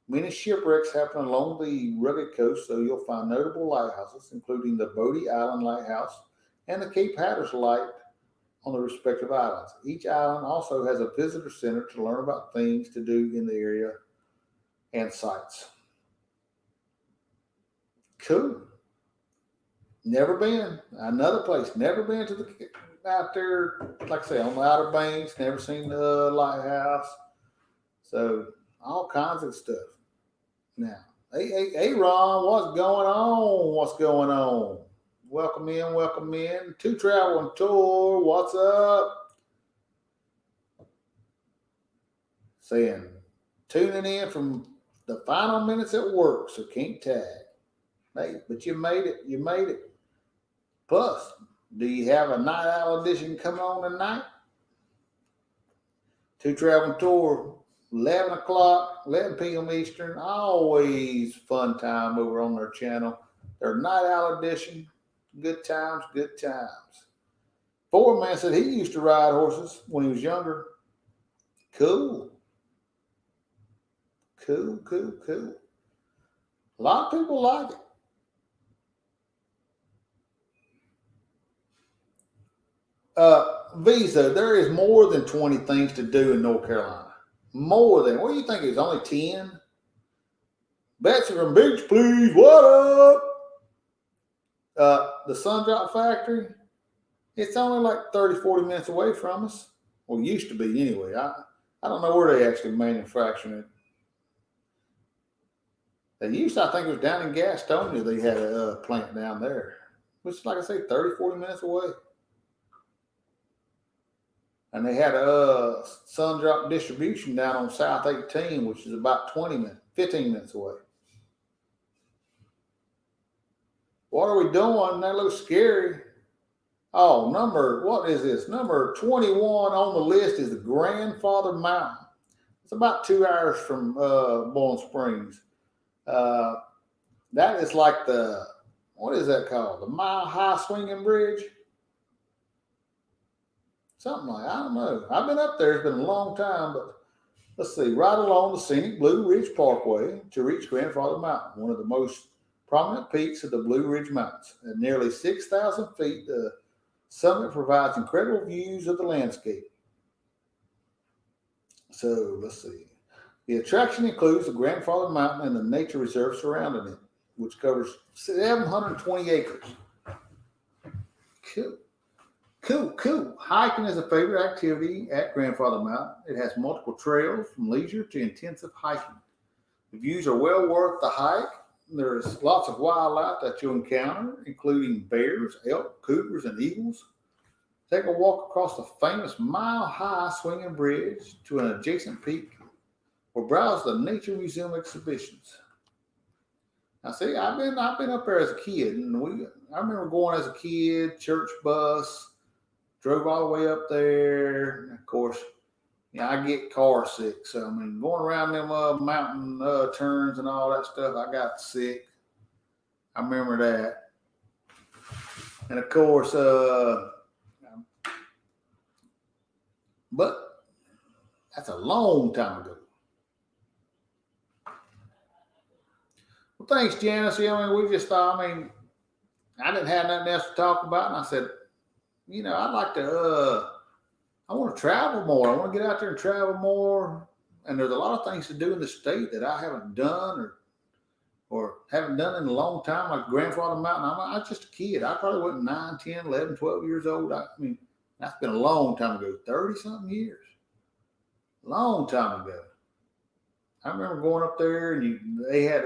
Many shipwrecks happen along the rugged coast, so you'll find notable lighthouses, including the Bodie Island Lighthouse and the Cape Hatteras Light on the respective islands. Each island also has a visitor center to learn about things to do in the area and sites. Cool. Never been. Another place. Never been to the out there, like I say, on the Outer Banks. Never seen the lighthouse. So all kinds of stuff. Now, hey, Ron, what's going on? What's going on? Welcome in, welcome in. To Travel and Tour, what's up? Saying, tuning in from the final minutes at work, so can't tag. Hey, but you made it. You made it. Plus, do you have a Night Owl edition coming on tonight? To Travel and Tour, 11 o'clock, 11 p.m. Eastern. Always fun time over on their channel. Their Night Owl edition. Good times, good times. Foreman said he used to ride horses when he was younger. Cool. Cool. A lot of people like it. Visa, there is more than 20 things to do in North Carolina. More than, what do you think it is, only 10? Betsy from Beach, please, what up? The Sundrop Factory, it's only like 30, 40 minutes away from us. Well, used to be anyway. I don't know where they actually manufacture it. They used to, I think it was down in Gastonia, they had a plant down there, which, like I say, 30, 40 minutes away. And they had a Sundrop distribution down on South 18, which is about 15 minutes away. What are we doing? That looks scary. Oh, what is this? Number 21 on the list is the Grandfather Mountain. It's about 2 hours from Bowling Springs. That is like what is that called? The Mile High Swinging Bridge? Something like, I don't know. I've been up there. It's been a long time, but let's see. Right along the scenic Blue Ridge Parkway to reach Grandfather Mountain, one of the most prominent peaks of the Blue Ridge Mountains. At nearly 6,000 feet, the summit provides incredible views of the landscape. So let's see. The attraction includes the Grandfather Mountain and the nature reserve surrounding it, which covers 720 acres. Cool. Hiking is a favorite activity at Grandfather Mountain. It has multiple trails from leisure to intensive hiking. The views are well worth the hike. There's lots of wildlife that you'll encounter, including bears, elk, cougars, and eagles. Take a walk across the famous mile-high swinging bridge to an adjacent peak or browse the Nature Museum exhibitions. Now, see, I've been up there as a kid, and I remember going as a kid, church bus, drove all the way up there. And of course, I get car sick. So, I mean, going around them mountain turns and all that stuff, I got sick. I remember that. And of course, but that's a long time ago. Well, thanks, Janice. Yeah, I mean, we just thought, I didn't have nothing else to talk about. And I said, I'd like to, I want to travel more. I want to get out there and travel more. And there's a lot of things to do in the state that I haven't done or haven't done in a long time, like Grandfather Mountain. I was just a kid. I probably wasn't 9, 10, 11, 12 years old. That's been a long time ago, 30 something years. Long time ago. I remember going up there and they had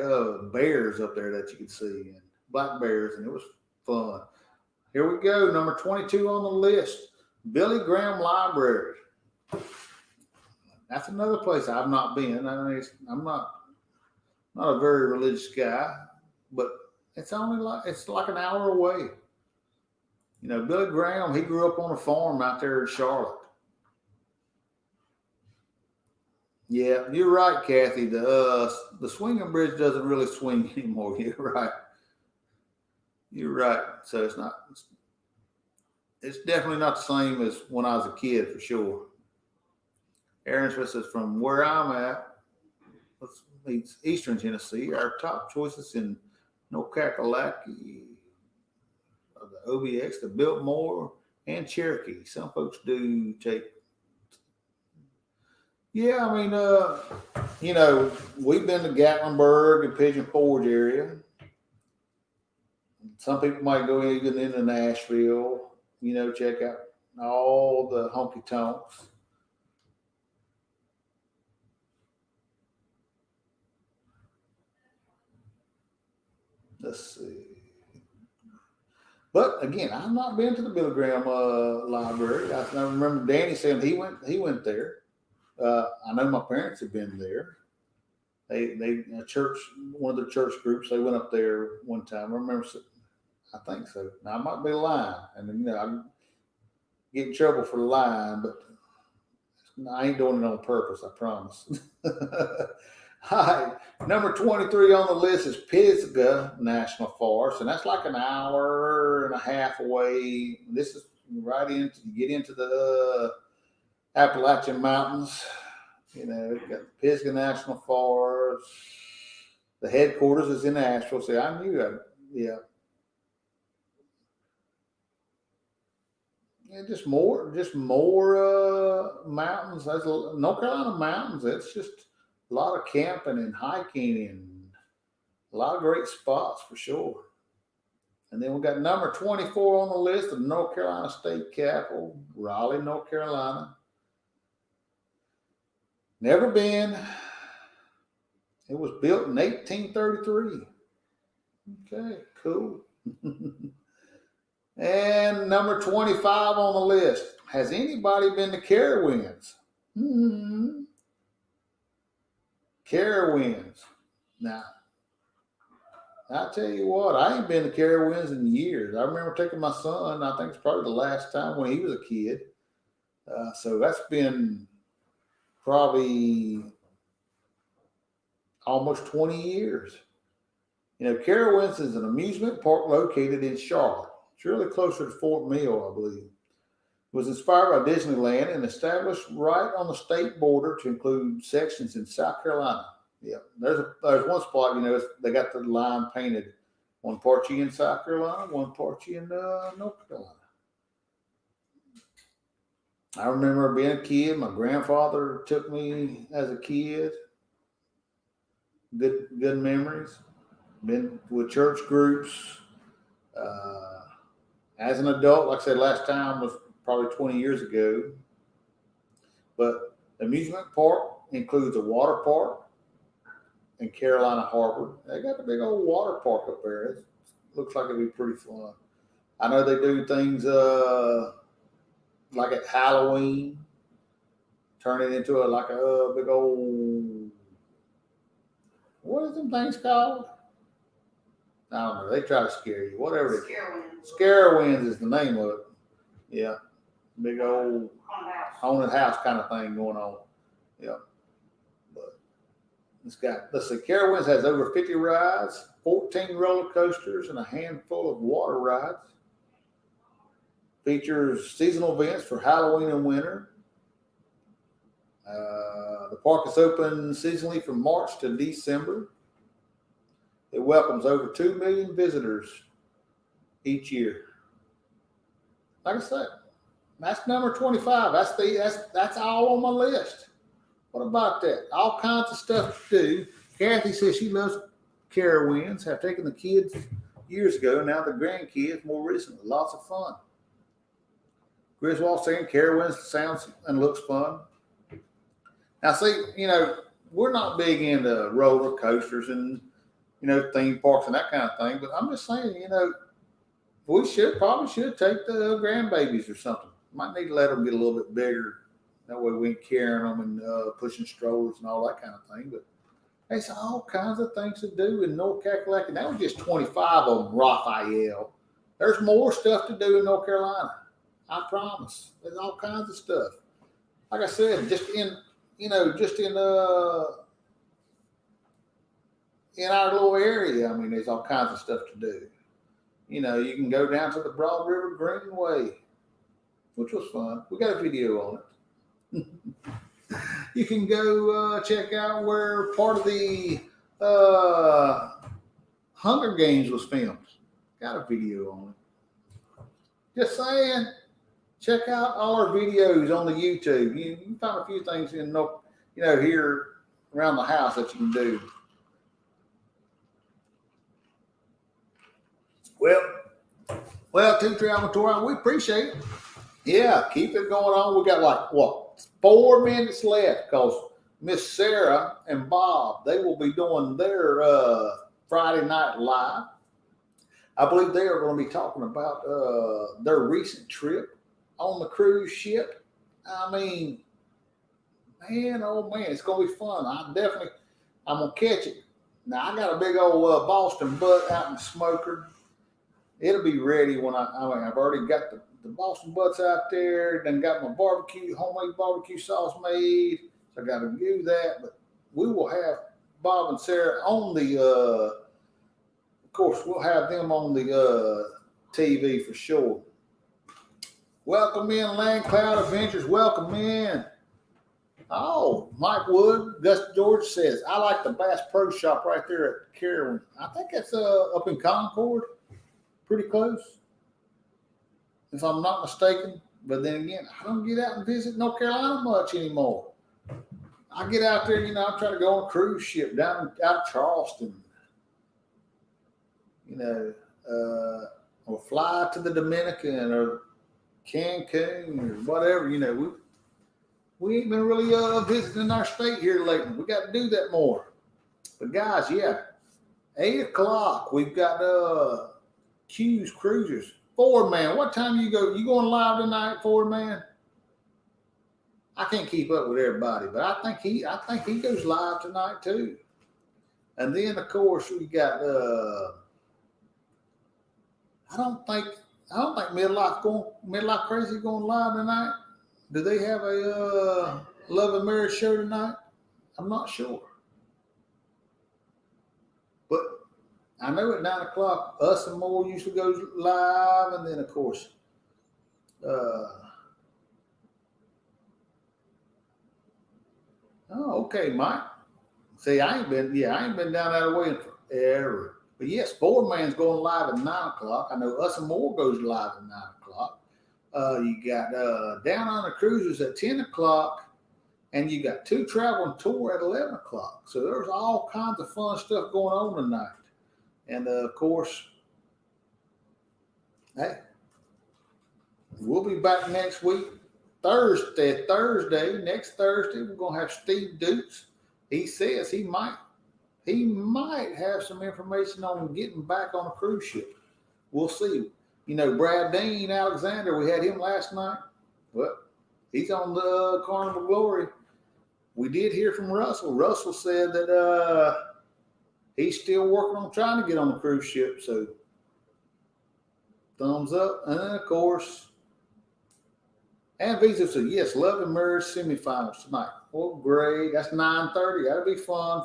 bears up there that you could see, and black bears, and it was fun. Here we go, number 22 on the list, Billy Graham Library. That's another place I've not been. I'm not a very religious guy, but it's like an hour away. Billy Graham, he grew up on a farm out there in Charlotte. Yeah, you're right, Kathy. The swinging bridge doesn't really swing anymore. You're right. You're right. So it's definitely not the same as when I was a kid, for sure. Aaron says, from where I'm at, it's Eastern Tennessee. Our top choices in North Kakalaki, the OBX, the Biltmore, and Cherokee. Some folks do take. Yeah, we've been to Gatlinburg and Pigeon Forge area. Some people might go even into Nashville, check out all the honky tonks. Let's see. But again, I've not been to the Billy Graham library. I remember Danny saying he went there. I know my parents have been there. They a church, one of the church groups, they went up there one time. I remember, I think so. Now I might be lying, and I get in trouble for lying, but I ain't doing it on purpose. I promise. All right, number 23 on the list is Pisgah National Forest, and that's like an hour and a half away. This is right into you get into the Appalachian Mountains. You've got the Pisgah National Forest. The headquarters is in Asheville. See, I knew that. Yeah. Yeah, just more mountains. That's North Carolina mountains. It's just a lot of camping and hiking and a lot of great spots for sure. And then we got number 24 on the list of North Carolina state capital, Raleigh, North Carolina. Never been. It was built in 1833. Okay, cool. And number 25 on the list. Has anybody been to Carowinds? Carowinds. Now, I tell you what, I ain't been to Carowinds in years. I remember taking my son. I think it's probably the last time when he was a kid. So that's been probably almost 20 years. Carowinds is an amusement park located in Charlotte. It's really closer to Fort Mill, I believe. It was inspired by Disneyland and established right on the state border to include sections in South Carolina. Yeah, there's one spot, they got the line painted. One part you in South Carolina, one part you in North Carolina. I remember being a kid. My grandfather took me as a kid. Good memories. Been with church groups. As an adult, like I said, last time was probably 20 years ago. But the amusement park includes a water park in Carolina Harbor. They got a big old water park up there. It looks like it'd be pretty fun. I know they do things like at Halloween, turn it into a big old, what is them things called? I don't know. They try to scare you. Whatever. Scarewinds is the name of it. Yeah. Big old haunted house kind of thing going on. Yeah. But let's see, Carowinds has over 50 rides, 14 roller coasters, and a handful of water rides. Features seasonal events for Halloween and winter. The park is open seasonally from March to December. It welcomes over 2 million visitors each year. Like I said, that's number 25. That's all on my list. What about that? All kinds of stuff to do. Kathy says she loves Carowinds. Have taken the kids years ago. Now the grandkids more recently. Lots of fun. Griswold saying Carowinds sounds and looks fun. Now, see, we're not big into roller coasters and, theme parks and that kind of thing. But I'm just saying, we probably should take the grandbabies or something. Might need to let them get a little bit bigger. That way we ain't carrying them and pushing strollers and all that kind of thing. But there's all kinds of things to do in North Carolina. That was just 25 of them, Raphael. There's more stuff to do in North Carolina. I promise. There's all kinds of stuff. Like I said, just in our little area, there's all kinds of stuff to do. You can go down to the Broad River Greenway, which was fun. We got a video on it. You can go check out where part of the Hunger Games was filmed. Got a video on it. Just saying, check out all our videos on the YouTube. You can find a few things here around the house that you can do. Well, Two Travel Tour, we appreciate it. Yeah, keep it going on. We got 4 minutes left because Miss Sarah and Bob, they will be doing their Friday Night Live. I believe they are going to be talking about their recent trip on the cruise ship. Man, oh man, it's going to be fun. I'm going to catch it. Now, I got a big old Boston butt out in the smoker. It'll be ready when I've already got the Boston butts out there. Then got my homemade barbecue sauce made. So I got to do that. But we will have Bob and Sarah on the, of course, we'll have them on the TV for sure. Welcome in, Land Cloud Adventures. Welcome in. Oh, Mike Wood, Gus George says, I like the Bass Pro Shop right there at Carowinds. I think it's up in Concord. Pretty close, if I'm not mistaken. But then again, I don't get out and visit North Carolina much anymore. I get out there, I try to go on a cruise ship out of Charleston, or fly to the Dominican or Cancun or whatever. We ain't been really visiting our state here lately. We got to do that more. But guys, 8 o'clock, we've got Q's Cruisers. Ford Man, what time you go? You going live tonight, Ford Man? I can't keep up with everybody, but I think he goes live tonight too. And then of course we got I don't think Midlife Crazy going live tonight. Do they have a Love and Marriage show tonight? I'm not sure. But I know at 9 o'clock, Us and More usually goes live. And then, of course, okay, Mike. See, I ain't been down that way in forever. But yes, Ford Man's going live at 9 o'clock. I know Us and More goes live at 9 o'clock. You got Down on the Cruisers at 10 o'clock. And you got Two Traveling Tour at 11 o'clock. So there's all kinds of fun stuff going on tonight. And, of course, hey, we'll be back next week, next Thursday, we're going to have Steve Dukes. He says he might have some information on getting back on a cruise ship. We'll see. Brad Dean Alexander, we had him last night. Well, he's on the Carnival Glory. We did hear from Russell. Russell said that he's still working on trying to get on the cruise ship. So, thumbs up. And then, of course, and Visa said, yes, Love and Marriage semifinals tonight. Well, great. That's 9:30. That'll be fun.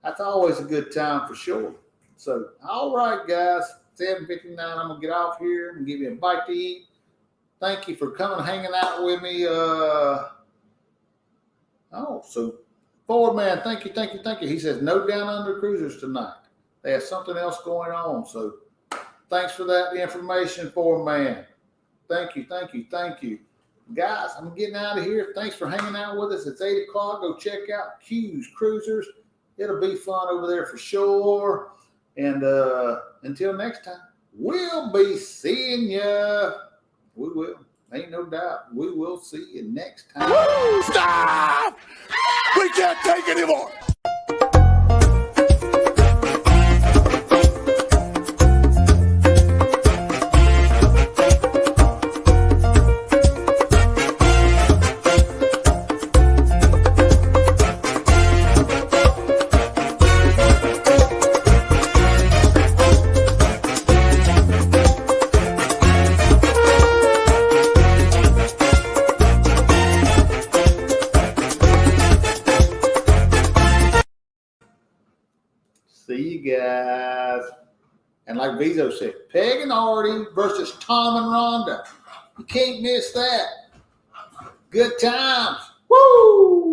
That's always a good time for sure. So, all right, guys. 7:59. I'm gonna get off here and give you a bite to eat. Thank you for coming and hanging out with me. So Ford man, thank you. He says no down under cruisers tonight. They have something else going on. So thanks for that information, Ford man. Thank you. Guys, I'm getting out of here. Thanks for hanging out with us. It's 8 o'clock. Go check out Q's Cruisers. It'll be fun over there for sure. And until next time, we'll be seeing ya. We will. Ain't no doubt. We will see you next time. Stop! We can't take anymore. See you guys. And like Vizo said, Peg and Artie versus Tom and Rhonda. You can't miss that. Good times. Woo!